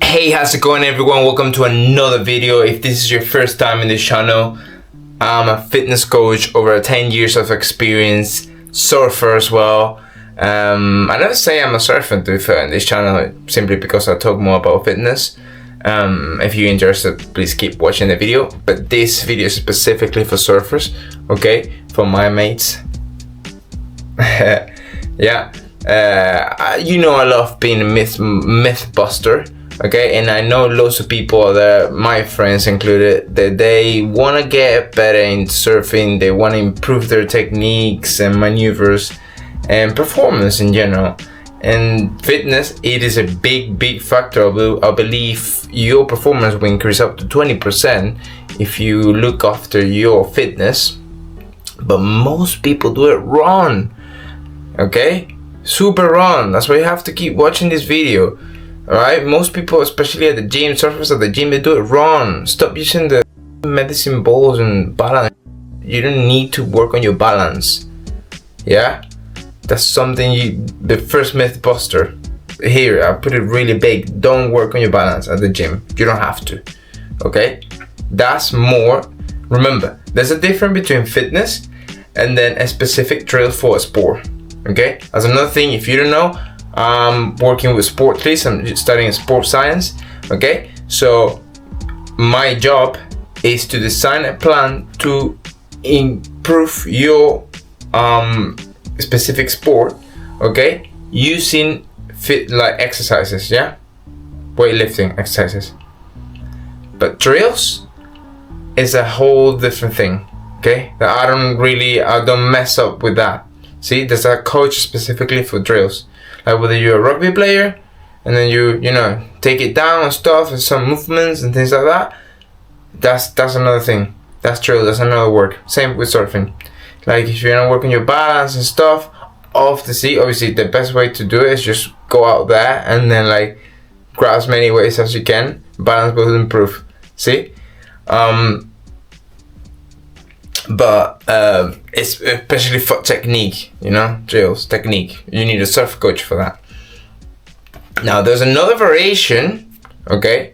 Hey, how's it going everyone? Welcome to another video. If this is your first time in this channel, I'm a fitness coach, over 10 years of experience, surfer as well. I never say I'm a surfer to be fair in this channel, simply because I talk more about fitness. If you're interested, please keep watching the video, but this video is specifically for surfers, okay, for my mates. Yeah, you know I love being a myth buster. Okay, and I know lots of people that, my friends included, that they want to get better in surfing. They want to improve their techniques and maneuvers and performance in general. And fitness, it is a big factor. I believe your performance will increase up to 20% if you look after your fitness. But most people do it wrong. Okay, super wrong. That's why you have to keep watching this video. Alright, most people, especially at the gym, surfers at the gym, they do it wrong. Stop using the medicine balls and balance. You don't need to work on your balance. Yeah? That's something the first myth buster. Here, I put it really big. Don't work on your balance at the gym. You don't have to. Okay? That's more. Remember, there's a difference between fitness and then a specific drill for a sport. Okay? That's another thing, if you don't know, I'm working with sport athletes. I'm studying sports science. Okay, so my job is to design a plan to improve your specific sport. Okay, using like exercises, yeah, weightlifting exercises. But drills is a whole different thing. Okay, that I don't mess up with that. See, there's a coach specifically for drills. Like whether you're a rugby player and then you know take it down and stuff and some movements and things like that, that's another thing. That's drill, that's another work. Same with surfing. Like if you're not working your balance and stuff off the sea, obviously the best way to do it is just go out there and then like grab as many waves as you can. Balance will improve. See? But it's especially for technique, you know, drills, technique. You need a surf coach for that. Now there's another variation, okay,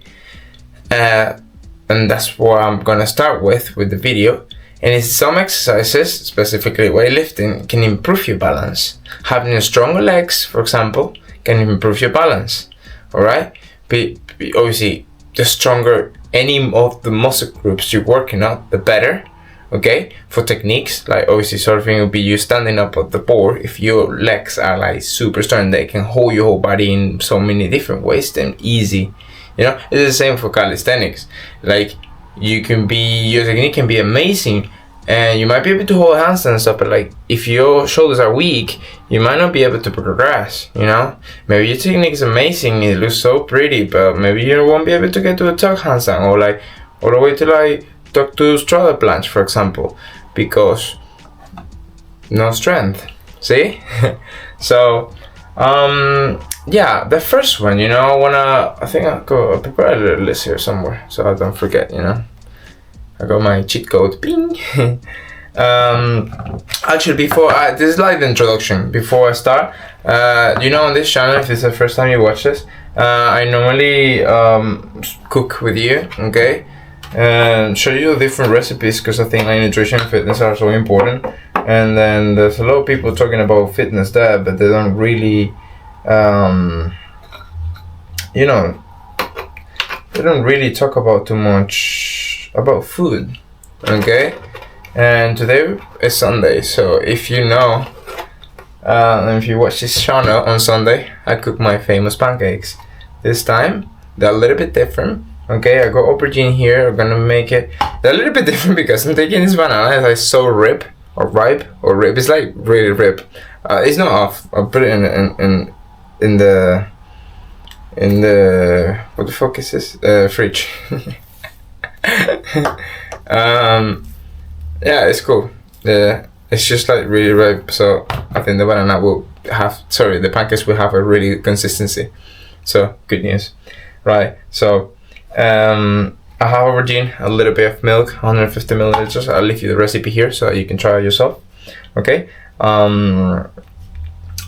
and that's what I'm gonna start with the video. And it's some exercises, specifically weightlifting, can improve your balance. Having stronger legs, for example, can improve your balance. All right, obviously, the stronger any of the muscle groups you're working on, the better. Okay, for techniques, like obviously surfing will be you standing up at the board. If your legs are like super strong, they can hold your whole body in so many different ways, then easy. You know, it's the same for calisthenics. Like your technique can be amazing and you might be able to hold handstands and stuff, but like if your shoulders are weak, you might not be able to progress, you know? Maybe your technique is amazing, it looks so pretty, but maybe you won't be able to get to a tuck handstand or like all the way to like talk to straddle planche, for example, because no strength. See? So yeah, the first one, you know, I think I'll prepare a little list here somewhere so I don't forget, you know. I got my cheat code. Bing. Actually, before this is like the introduction. Before I start, you know, on this channel, if it's the first time you watch this, I normally cook with you, okay, and show you different recipes, because I think like nutrition and fitness are so important. And then there's a lot of people talking about fitness there, but they don't really you know, they don't really talk about too much about food. Okay, and today is Sunday, so if you know, and if you watch this channel on Sunday, I cook my famous pancakes. This time they're a little bit different. Okay, I got aubergine here. I'm gonna make it. They're a little bit different because I'm taking this banana. It's like so ripe. It's like really ripe. It's not off. I'll put it in the what the fuck is this? Fridge. Yeah, it's cool. It's just like really ripe. So I think the banana will have. Sorry, the pancakes will have a really consistency. So good news, right? So. I have aubergine, a little bit of milk, 150 milliliters. I'll leave you the recipe here so you can try it yourself. Okay. I'm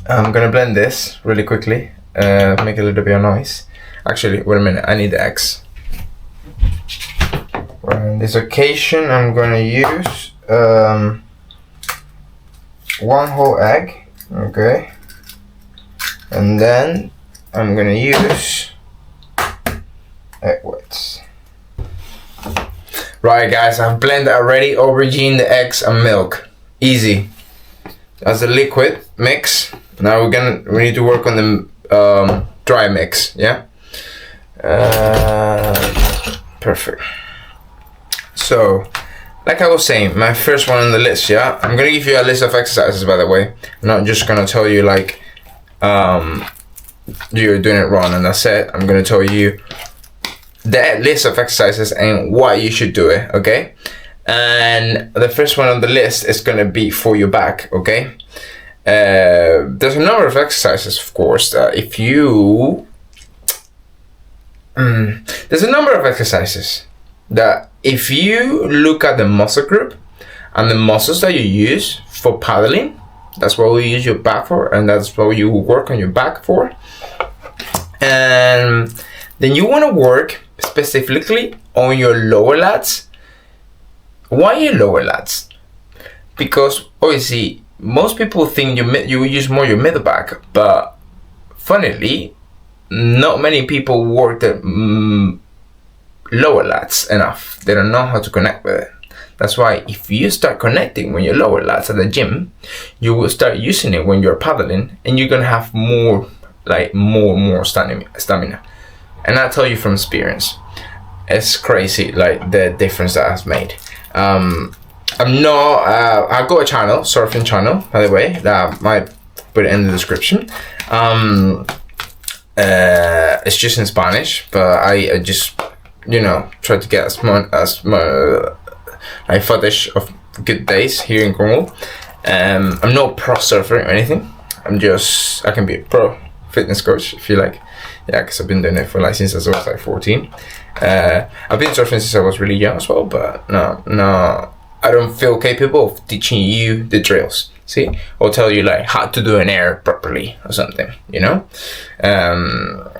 gonna blend this really quickly, make a little bit of noise. Actually, wait a minute, I need the eggs. On this occasion, I'm gonna use 1 whole egg, okay, and then I'm gonna use egg whites. Right, guys, I've blended already aubergine, the eggs, and milk. Easy. That's the liquid mix. Now we need to work on the dry mix. Yeah. Perfect. So, like I was saying, my first one on the list. Yeah, I'm gonna give you a list of exercises. By the way, I'm not just gonna tell you like you're doing it wrong and that's it. I'm gonna tell you the list of exercises and why you should do it, okay? And the first one on the list is gonna be for your back, okay? There's a number of exercises, of course, that if you there's a number of exercises that if you look at the muscle group and the muscles that you use for paddling, that's what we use your back for, and that's what you work on your back for. And then you want to work specifically on your lower lats. Why your lower lats? Because obviously most people think you use more your middle back, but funnily, not many people work the lower lats enough. They don't know how to connect with it. That's why if you start connecting when your lower lats at the gym, you will start using it when you're paddling, and you're gonna have more stamina. And I tell you from experience, it's crazy, like the difference that has made. I've got a channel, surfing channel, by the way, that I might put it in the description. It's just in Spanish, but I just, try to get as much footage of good days here in Cornwall. I'm not pro surfer or anything. I can be a pro fitness coach if you like. Yeah, because I've been doing it since I was like 14. I've been surfing since I was really young as well, but no, I don't feel capable of teaching you the drills, see? Or tell you like how to do an air properly or something,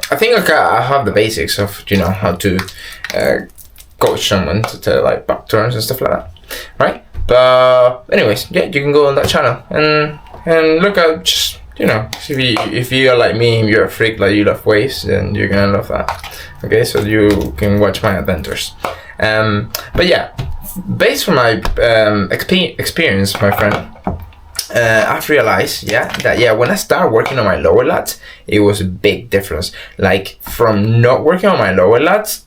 I think I have the basics of, how to coach someone to tell like back turns and stuff like that, right? But anyways, yeah, you can go on that channel and look at just, if you are like me, you're a freak, like you love waves, then you're gonna love that. Okay, so you can watch my adventures. But yeah, based on my experience, my friend, I've realized, that when I started working on my lower lats, it was a big difference. Like from not working on my lower lats,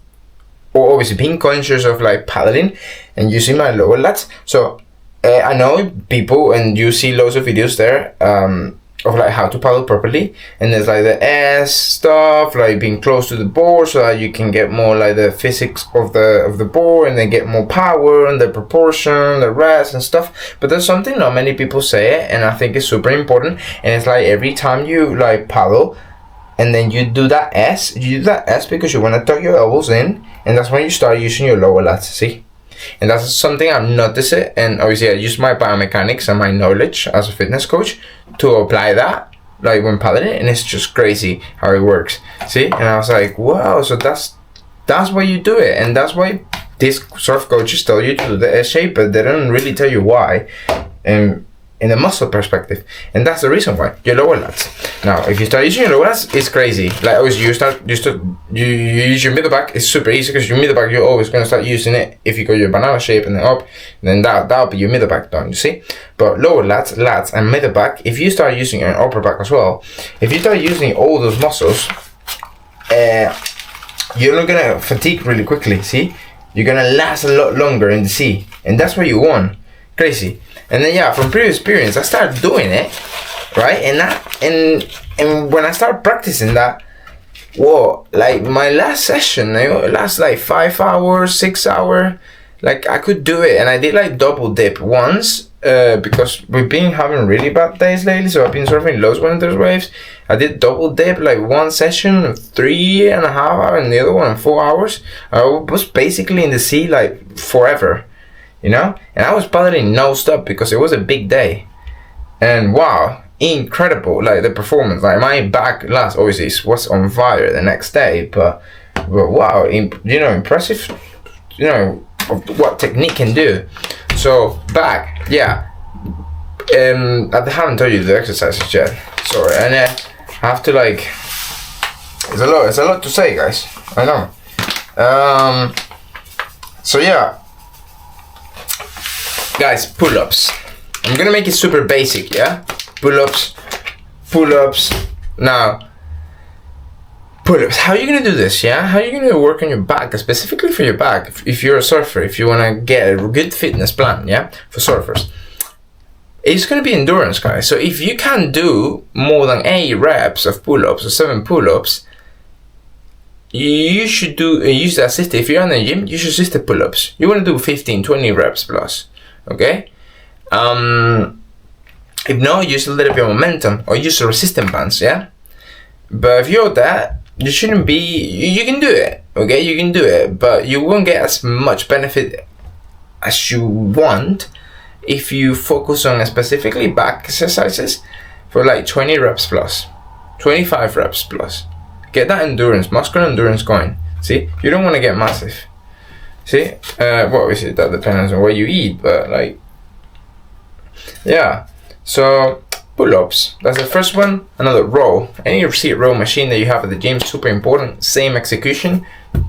or obviously being conscious of like paddling and using my lower lats. So I know people, and you see loads of videos there, of like how to paddle properly, and there's like the S stuff, like being close to the board so that you can get more like the physics of the board, and then get more power and the proportion, the rest and stuff. But there's something not many people say, and I think it's super important, and it's like every time you like paddle and then you do that S because you want to tuck your elbows in, and that's when you start using your lower lats, see? And that's something I've noticed it, and obviously I use my biomechanics and my knowledge as a fitness coach to apply that, like when paddling, and it's just crazy how it works, see? And I was like, wow, so that's why you do it, and that's why these surf coaches tell you to do the S shape, but they don't really tell you why, and in a muscle perspective, and that's the reason why your lower lats. Now, if you start using your lower lats, it's crazy. Like always, you use your middle back. It's super easy because your middle back, you're always gonna start using it. If you go your banana shape and then up, then that'll be your middle back done. You see, but lower lats, and middle back. If you start using your upper back as well, if you start using all those muscles, you're not gonna fatigue really quickly. See, you're gonna last a lot longer in the sea, and that's what you want. Crazy. And then from previous experience, I started doing it, right? And when I started practicing that, whoa, like my last session, it lasts like 5 hours, 6 hours. Like I could do it, and I did like double dip once, because we've been having really bad days lately, so I've been surfing loads when there's waves. I did double dip, like one session 3.5 hours and the other one 4 hours. I was basically in the sea like forever. And I was paddling no stop because it was a big day, and wow, incredible. Like the performance, like my back last obviously was on fire the next day, but wow, impressive, what technique can do. So back, yeah. I haven't told you the exercises yet. Sorry, and I have to like. It's a lot to say, guys. I know. So yeah, guys, pull-ups. I'm gonna make it super basic, yeah. Pull-ups. Now, pull-ups. How are you gonna do this? Yeah, how are you gonna work on your back, specifically for your back? If you're a surfer, if you wanna get a good fitness plan, yeah, for surfers. It's going to be endurance, guys. So if you can do more than 8 reps of pull-ups or 7 pull-ups, you should use the assisted. If you're in the gym, you should assist pull-ups. You want to do 15, 20 reps plus. Okay? If not, use a little bit of momentum or use the resistance bands, yeah? But if you're that, you shouldn't be, you can do it. Okay? You can do it, but you won't get as much benefit as you want if you focus on specifically back exercises for like 20 reps plus, 25 reps plus. Get that endurance, muscular endurance going. See, you don't want to get massive. See, what is it? That depends on what you eat, but like, yeah. So pull-ups, that's the first one. Another row. Any seat row machine that you have at the gym, super important. Same execution.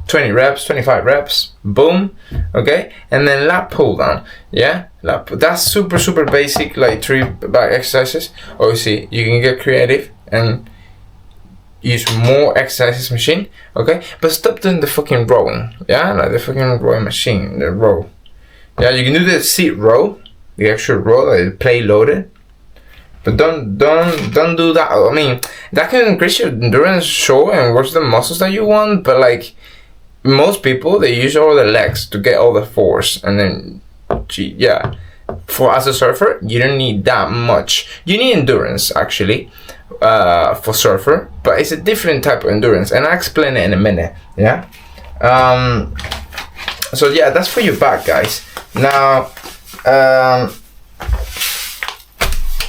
20 reps, 25 reps, boom, okay? And then lat pull down, yeah? That's super basic, like 3 back exercises. Obviously, you can get creative and use more exercises machine, okay? But stop doing the fucking rowing, yeah? Like the fucking rowing machine, the row. Yeah, you can do the seat row, the actual row, like play loaded. But don't do that. I mean, that can increase your endurance, sure, and work the muscles that you want, but like, most people, they use all the legs to get all the force, and then, yeah, for as a surfer, you don't need that much. You need endurance actually, for surfer, but it's a different type of endurance, and I'll explain it in a minute. Yeah. So yeah, that's for your back, guys. Now,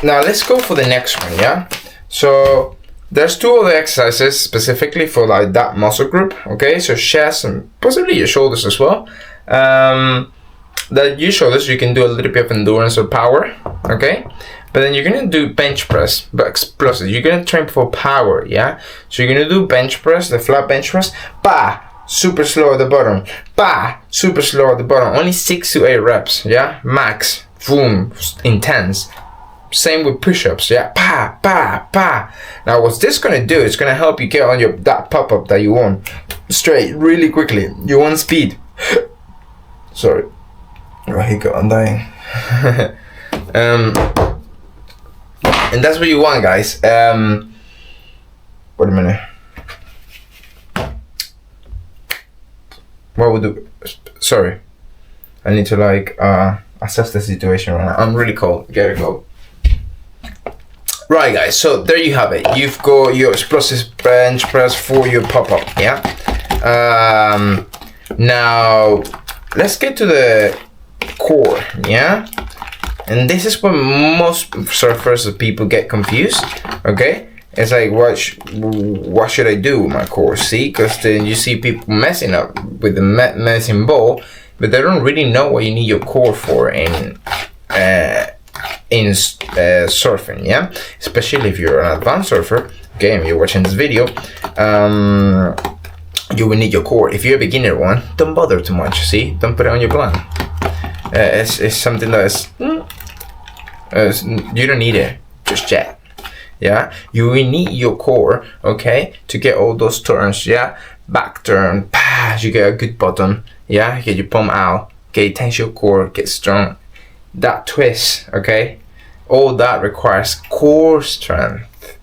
now let's go for the next one. Yeah. So. There's 2 other exercises specifically for like that muscle group, okay? So chest and possibly your shoulders as well. That your shoulders, you can do a little bit of endurance or power, okay? But then you're gonna do bench press, but explosive. You're gonna train for power, yeah? So you're gonna do bench press, the flat bench press, bah, super slow at the bottom, bah, super slow at the bottom. Only 6 to 8 reps, yeah? Max, boom, intense. Same with push-ups, yeah, pa, pa, pa. Now what's this gonna do? It's gonna help you get on that pop-up that you want straight, really quickly. You want speed. Sorry. Oh, hiccup, I'm dying. And that's what you want, guys. Wait a minute. What would do? Sorry. I need to like assess the situation right now. I'm really cold. Get it cold. Right, guys, so there you have it. You've got your explosive bench press for your pop-up, yeah? Now, let's get to the core, yeah? And this is where most surfers or people get confused, okay? It's like, what should I do with my core? See, because then you see people messing up with the medicine ball, but they don't really know what you need your core for in surfing, yeah, especially if you're an advanced surfer, okay, and you're watching this video, you will need your core. If you're a beginner one, don't bother too much, see, don't put it on your plan. It's something that's you don't need it just yet, yeah. You will need your core, okay, to get all those turns, yeah, back turn, you get a good bottom, yeah, get your palm out, okay, tense your core, get strong, that twist, okay, all that requires core strength,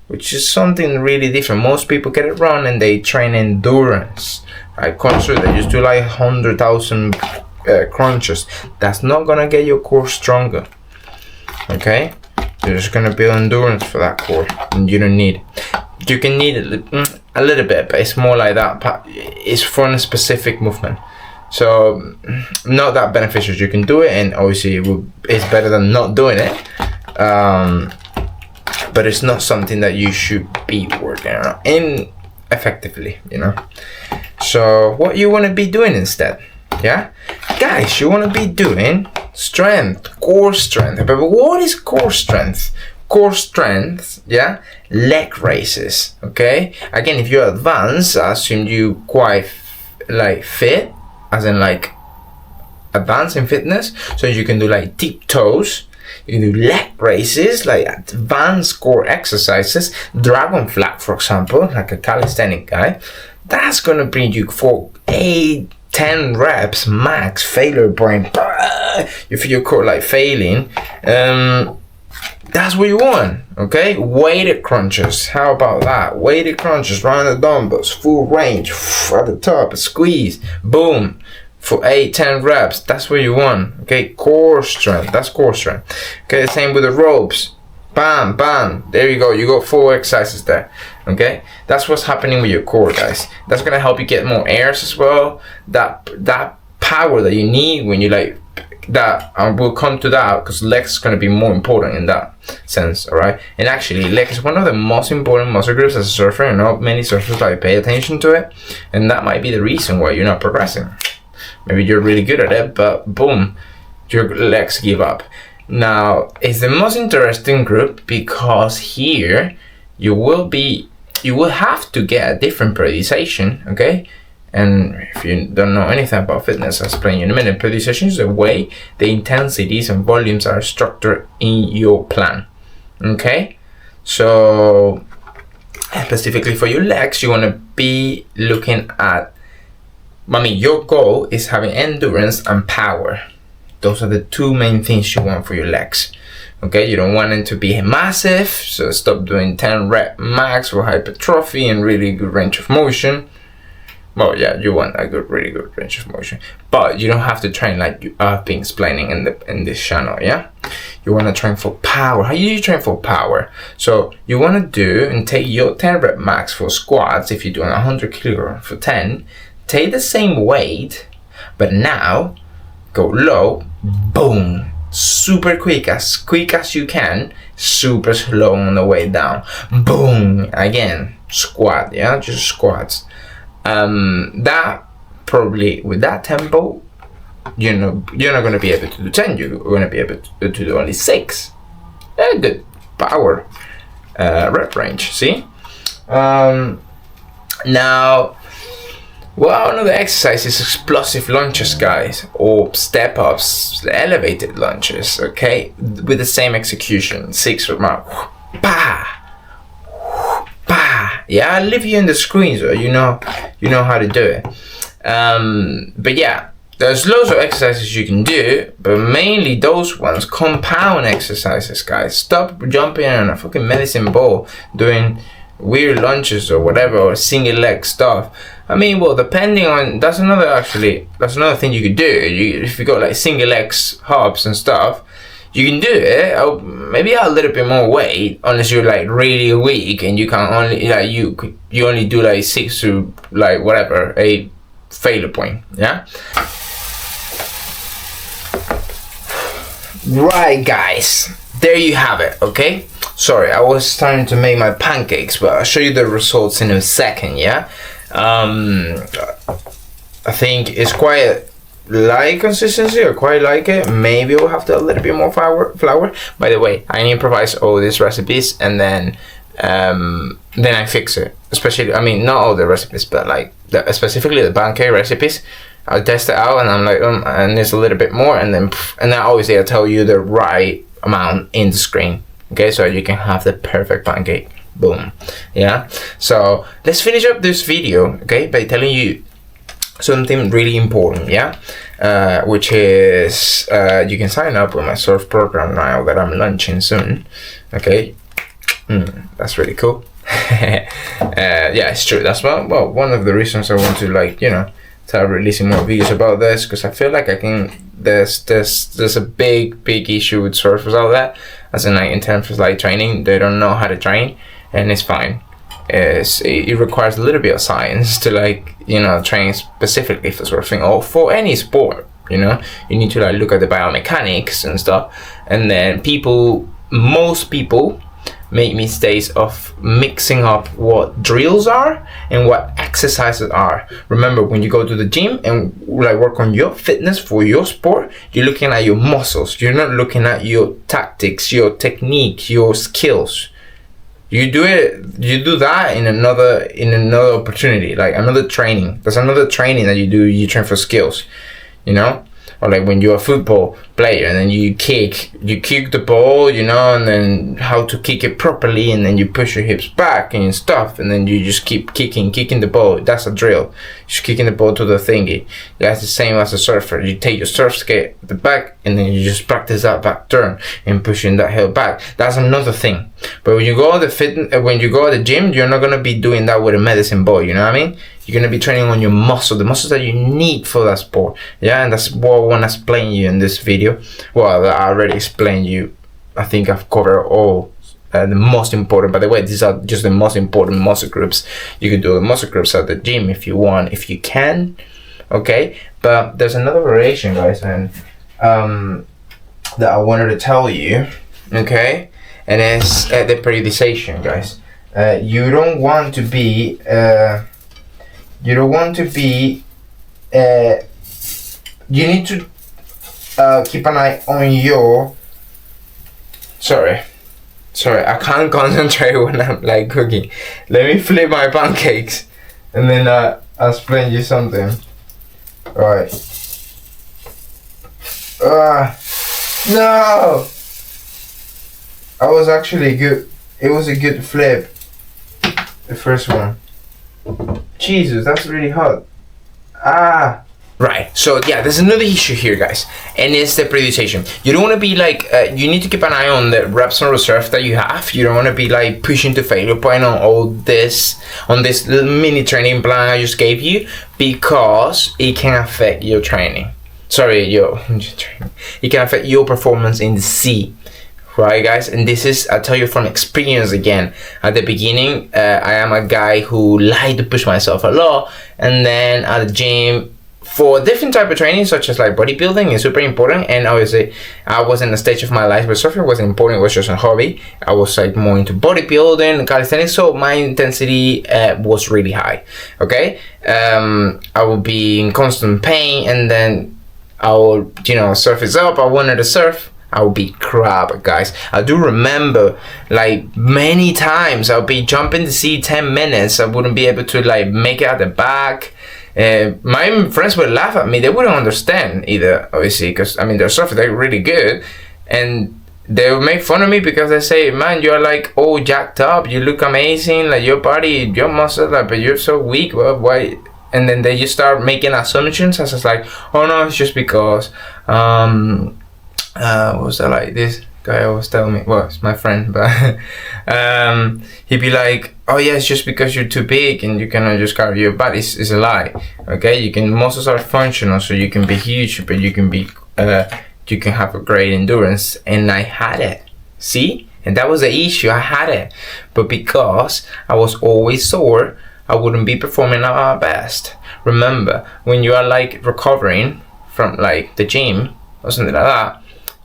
which is something really different. Most people get it wrong and they train endurance, right? Crunchers, they just do like 100,000 crunches. That's not gonna get your core stronger, okay? You're just gonna build endurance for that core, and you don't need it. You can need it a little bit, but it's more like that. It's for a specific movement. So not that beneficial. You can do it, and obviously it's better than not doing it. but it's not something that you should be working on effectively, you know. So what you want to be doing instead, yeah, guys, you want to be doing strength, core strength. But what is core strength? Core strength, yeah, leg raises. Okay, again, if you're advanced, I assume you quite like fit, as in like advanced in fitness, so you can do like deep toes, you can do leg raises, like advanced core exercises, dragon flag, for example, like a calisthenic guy. That's gonna bring you for 8-10 reps max. Failure point, you feel your core like failing. That's what you want. Okay, weighted crunches, how about that? Weighted crunches, round the dumbbells, full range at the top, squeeze, boom, for 8-10 reps. That's what you want. Okay, core strength, that's core strength. Okay, the same with the ropes, bam bam, there you go, you got 4 exercises there. Okay, that's what's happening with your core, guys. That's gonna help you get more airs as well, that power that you need when you like that. We'll come to that because legs is going to be more important in that sense. All right, and actually leg is one of the most important muscle groups as a surfer, and not many surfers like pay attention to it, and that might be the reason why you're not progressing. Maybe you're really good at it, but boom, your legs give up. Now it's the most interesting group because here you will have to get a different periodization. Okay, and if you don't know anything about fitness, I'll explain you in a minute. Periodization is the way the intensities and volumes are structured in your plan. Okay, so specifically for your legs, you want to be looking at, your goal is having endurance and power. Those are the 2 main things you want for your legs. Okay, you don't want them to be massive, so stop doing 10 rep max for hypertrophy and really good range of motion. Well, yeah, you want a really good range of motion, but you don't have to train like I've been explaining in this channel. Yeah, you want to train for power. How do you train for power? So you want to do and take your 10 rep max for squats. If you're doing 100 kilograms for 10, take the same weight, but now go low, boom, super quick as you can, super slow on the way down, boom, again, squat. Yeah, just squats. That probably with that tempo, you're not going to be able to do 10. You're going to be able to do only 6. A good power rep range. See. Now, well, another exercise is explosive lunges, guys, or step ups, elevated lunges. Okay, with the same execution, 6 reps. Yeah, I'll leave you in the screen so you know how to do it. But yeah, there's loads of exercises you can do, but mainly those ones, compound exercises, guys. Stop jumping on a fucking medicine ball doing weird lunges or whatever, or single leg stuff. Well, depending on, that's another thing you could do. If you got like single legs hops and stuff, you can do it. Maybe a little bit more weight, unless you're like really weak and you can only like you only do like 6 to like whatever, a failure point. Yeah. Right, guys, there you have it. Okay. Sorry, I was starting to make my pancakes, but I'll show you the results in a second. Yeah. I think it's quite light consistency, or quite like it. Maybe we'll have to add a little bit more flour. By the way, I improvise all these recipes and then I fix it. Especially, not all the recipes, but like specifically the pancake recipes. I'll test it out and I'm like, and there's a little bit more, and then obviously I'll tell you the right amount in the screen. Okay, so you can have the perfect pancake. Boom. Yeah. So let's finish up this video, okay, by telling you something really important. Yeah. Which is you can sign up with my surf program now that I'm launching soon. Okay. That's really cool. Yeah, it's true. That's one of the reasons I want to start releasing more videos about this, because I feel like there's a big issue with surfers out there, as in terms of training. They don't know how to train, and it's fine. It requires a little bit of science to train specifically for surfing or for any sport. You need to look at the biomechanics and stuff, and then most people make mistakes of mixing up what drills are and what exercises are. Remember, when you go to the gym and like work on your fitness for your sport, you're looking at your muscles. You're not looking at your tactics, your technique, your skills. You do that in another opportunity, like another training. There's another training that you do. You train for skills, you know. Or like when you're a football player and then you kick the ball, you know, and then how to kick it properly, and then you push your hips back and stuff, and then you just keep kicking the ball. That's a drill. Just kicking the ball to the thingy. That's the same as a surfer. You take your surf skate at the back and then you just practice that back turn and pushing that heel back. That's another thing. But when you go to the gym, you're not gonna be doing that with a medicine ball. You know what I mean? You're going to be training on your the muscles that you need for that sport. Yeah, and that's what I want to explain you in this video. Well, I already explained you. I think I've covered all the most important. By the way, these are just the most important muscle groups. You can do the muscle groups at the gym if you want, if you can. Okay, but there's another variation, guys, and that I wanted to tell you. Okay, and it's the periodization, guys. You don't want to be you need to keep an eye on your sorry, I can't concentrate when I'm like cooking. Let me flip my pancakes and then I'll explain you something. Alright. No, I was actually good. It was a good flip, the first one. Jesus, that's really hot. Right, so yeah, there's another issue here, guys, and it's the periodization. You don't want to be like, you need to keep an eye on the reps on reserve that you have. You don't want to be like pushing to failure point on this little mini training plan I just gave you, because it can affect your training. It can affect your performance in the sea. Right, guys, and this is, I tell you from experience again. At the beginning, I am a guy who liked to push myself a lot, and then at the gym, for different type of training, such as like bodybuilding, is super important. And obviously, I was in a stage of my life where surfing wasn't important; it was just a hobby. I was like more into bodybuilding, calisthenics, so my intensity was really high. Okay, I would be in constant pain, and then I would, surf is up. I wanted to surf. I would be crap, guys. I do remember, like, many times I'll be jumping the sea 10 minutes. I wouldn't be able to, like, make it at the back. My friends would laugh at me. They wouldn't understand either, obviously, because, I mean, they're surfers, they're really good. And they would make fun of me because they say, man, you're, like, all jacked up. You look amazing. Like, your body, your muscles, like, but you're so weak. Well, why? And then they just start making assumptions. I was like, oh, no, it's just because, what was that, like, this guy always tell me, well, it's my friend, but he'd be like, oh yeah, it's just because you're too big and you cannot just carry your body. It's a lie. Okay, muscles are functional, so you can be huge, but you can have a great endurance. And I had it, see, and that was the issue. I had it, but because I was always sore, I wouldn't be performing at my best. Remember, when you are like recovering from like the gym or something like that,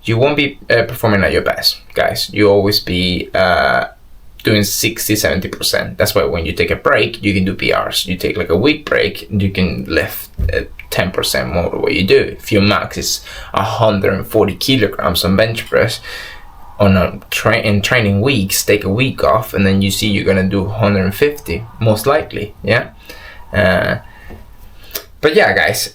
you won't be performing at your best, guys. You always be doing 60-70%. That's why when you take a break, you can do PRs. You take like a week break, you can lift 10% more than what you do. If your max is 140 kilograms on bench press on in training weeks, take a week off, and then you see you're gonna do 150, most likely, yeah. But yeah, guys,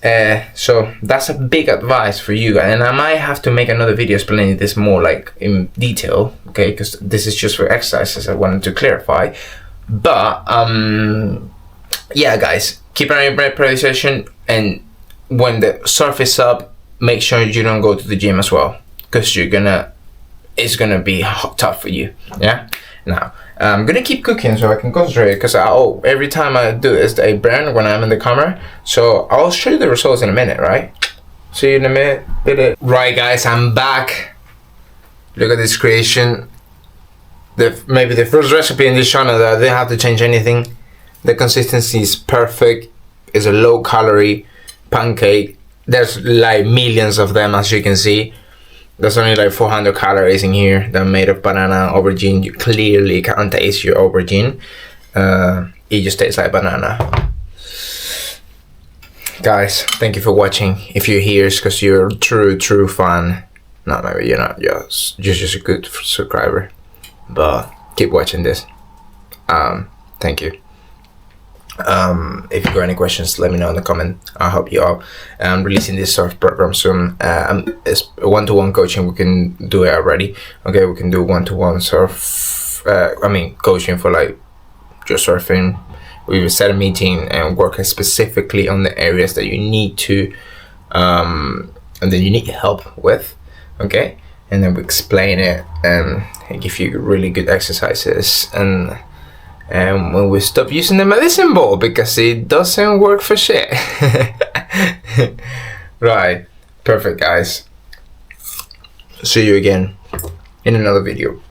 so that's a big advice for you guys, and I might have to make another video explaining this more like in detail, okay, because this is just for exercises. I wanted to clarify. But yeah, guys, keep an eye on your periodization, and when the surf is up, make sure you don't go to the gym as well, because it's gonna be tough for you. Yeah. Now I'm gonna keep cooking so I can concentrate, because every time I do this I burn when I'm in the camera. So I'll show you the results in a minute, right? See you in a minute. Right, guys, I'm back. Look at this creation. Maybe the first recipe in this channel that I didn't have to change anything. The consistency is perfect. It's a low calorie pancake. There's like millions of them, as you can see. there's only like 400 calories in here that are made of banana aubergine. You clearly can't taste your aubergine. It just tastes like banana. Guys, thank you for watching. If you're here, it's because you're a true fan. No, maybe you're not. You're just a good subscriber. But keep watching this. Thank you. If you got any questions, let me know in the comment. I'll help you out. I'm releasing this sort of program soon. It's one-to-one coaching. We can do it already. Okay, we can do one-to-one surf. Coaching for like just surfing. We will set a meeting and work specifically on the areas that you need to, and that you need help with. Okay, and then we explain it and give you really good exercises and when we stop using the medicine ball because it doesn't work for shit. Right, perfect guys. See you again in another video.